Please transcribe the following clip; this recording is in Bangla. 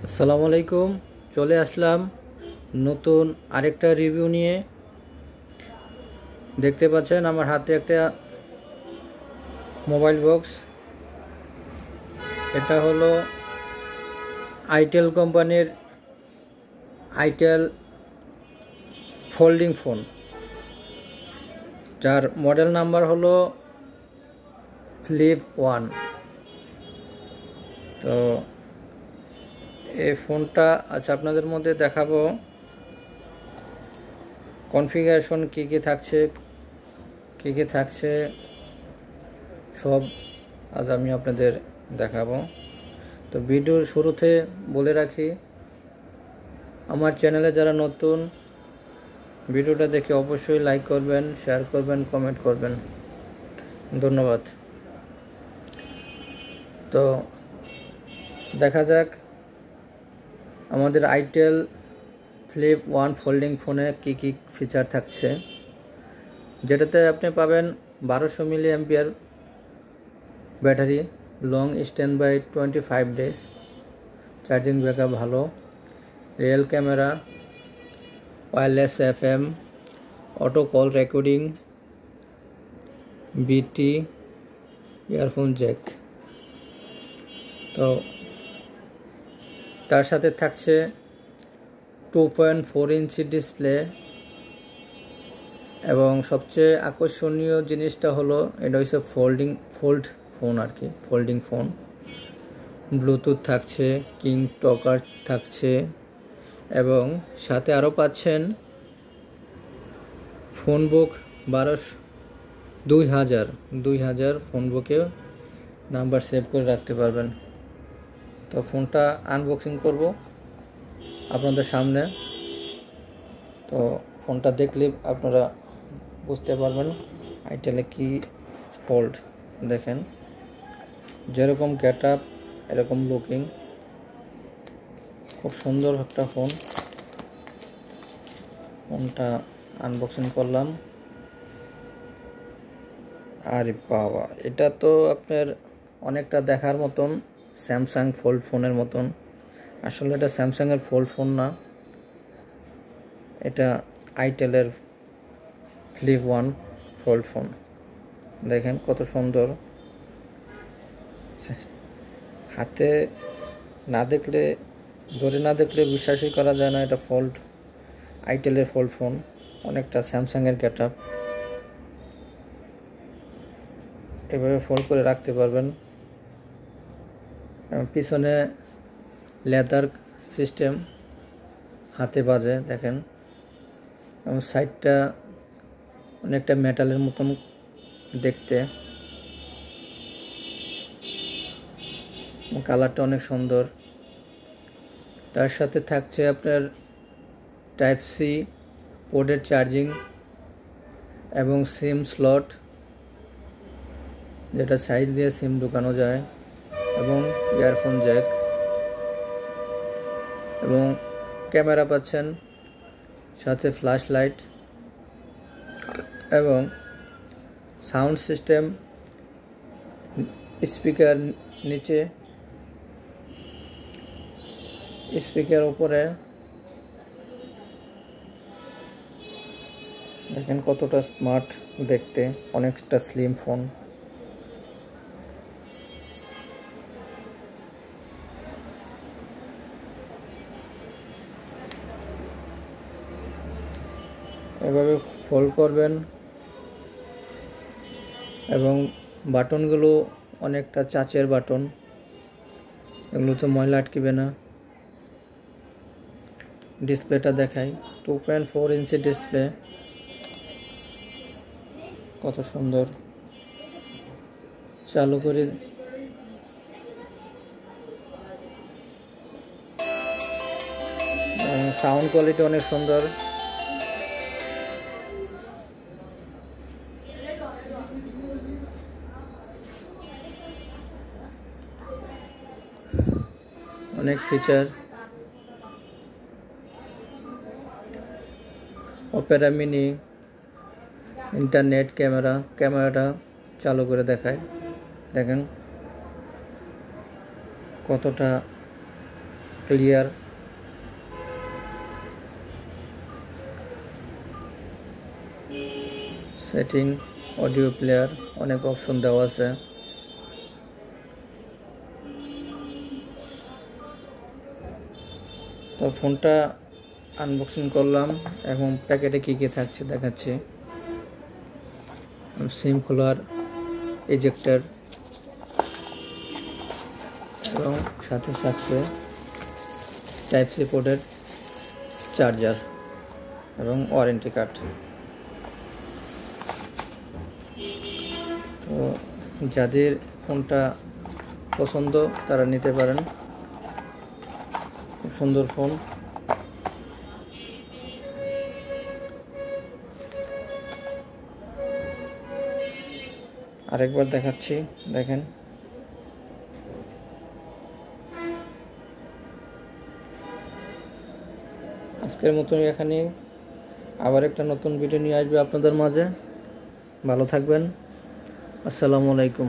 আসসালামু আলাইকুম। চলে আসলাম নতুন আরেকটা রিভিউ নিয়ে। দেখতে পাচ্ছেন আমার হাতে একটা মোবাইল বক্স। এটা হলো আইটেল কোম্পানির আইটেল ফোল্ডিং ফোন, যার মডেল নাম্বার হলো ফ্লিপ 1। তো এই ফোনটা আচ্ছা আপনাদের মধ্যে দেখাবো কনফিগারেশন কী কী থাকছে সব আজ আমি আপনাদের দেখাবো। তো ভিডিওর শুরুতে বলে রাখি, আমার চ্যানেলে যারা নতুন, ভিডিওটা দেখে অবশ্যই লাইক করবেন, শেয়ার করবেন, কমেন্ট করবেন। ধন্যবাদ। তো দেখা যাক আমাদের আইটেল ফ্লিপ 1 ফোল্ডিং ফোনে কী কী ফিচার থাকছে। যেটাতে আপনি পাবেন 1200 milliampere battery, long standby 25 days, charging backup ভালো, real camera, wireless FM, auto call recording, BT, earphone jack. তো তার সাথে থাকছে 2.4 ইঞ্চি ডিসপ্লে, এবং সবচেয়ে আকর্ষণীয় জিনিসটা হলো এটা হচ্ছে ফোল্ড ফোন আর কি, ফোল্ডিং ফোন। ব্লুটুথ থাকছে, কিং টকার থাকছে, এবং সাথে আরও পাচ্ছেন ফোন বুক 2000 ফোন বুকে নাম্বার সেভ করে রাখতে পারবেন। তো ফোনটা আনবক্সিং করব আপনাদের সামনে। তো ফোনটা দেখলে আপনারা বুঝতে পারবেন আইটেলে কি ফোল্ড। দেখেন যেরকম গেট আপ এরকম লুকিং, খুব সুন্দর একটা ফোনটা আনবক্সিং করলাম। আরে বাবা, এটা তো আপনার অনেকটা দেখার মতন স্যামসাং ফোল্ড ফোনের মতন। আসলে এটা স্যামসাংয়ের ফোল্ড ফোন না, এটা আইটেলের ফ্লিপ 1 ফোল্ড ফোন। দেখেন কত সুন্দর, হাতে ধরে না দেখলে বিশ্বাসই করা যায় না এটা আইটেলের ফোল্ড ফোন। অনেকটা স্যামসাংয়ের গেট আপ, এভাবে ফোল্ড করে রাখতে পারবেন। পিছনে লেদার সিস্টেম, হাতে বাজে দেখেন, এবং সাইডটা অনেকটা মেটালের মতন দেখতে, কালারটা অনেক সুন্দর। তার সাথে থাকছে আপনার Type-C পোর্টের চার্জিং এবং সিম স্লট, যেটা সাইড দিয়ে সিম ঢুকানো যায়, এবং ইয়ারফোন জ্যাক, এবং ক্যামেরা পাচ্ছেন, সাথে ফ্ল্যাশ লাইট, এবং সাউন্ড সিস্টেম, স্পিকার নিচে, স্পিকার উপরে। দেখেন কতটা স্মার্ট দেখতে, অনেকটা স্লিম ফোন। এভাবে ফোল্ড করবেন, এবং বাটনগুলো অনেকটা চাচের বাটন, এগুলো তো ময়লা আটকিবে না। ডিসপ্লেটা দেখাই, 2.4 ইঞ্চি ডিসপ্লে, কত সুন্দর। চালু করে সাউন্ড কোয়ালিটি অনেক সুন্দর। অনেক ফিচার, অপেরা মিনি, ইন্টারনেট ক্যামেরাটা চালু করে দেখায়। দেখেন কতটা ক্লিয়ার। সেটিং, অডিও প্লেয়ার, অনেক অপশন দেওয়া আছে। তো ফোনটা আনবক্সিং করলাম, এবং প্যাকেটে কী কী থাকছে দেখাচ্ছি। সিম খোলার এজেক্টর, এবং সাথে থাকছে টাইপ সি পোর্টের চার্জার এবং ওয়ারেন্টি কার্ড। তো যাদের ফোনটা পছন্দ তারা নিতে পারেন, খুব সুন্দর ফোন। আরেকবার দেখাচ্ছি, দেখেন। আজকের মতন এখানে, আবার একটা নতুন ভিডিও নিয়ে আসবে আপনাদের মাঝে। ভালো থাকবেন। আসসালামু আলাইকুম।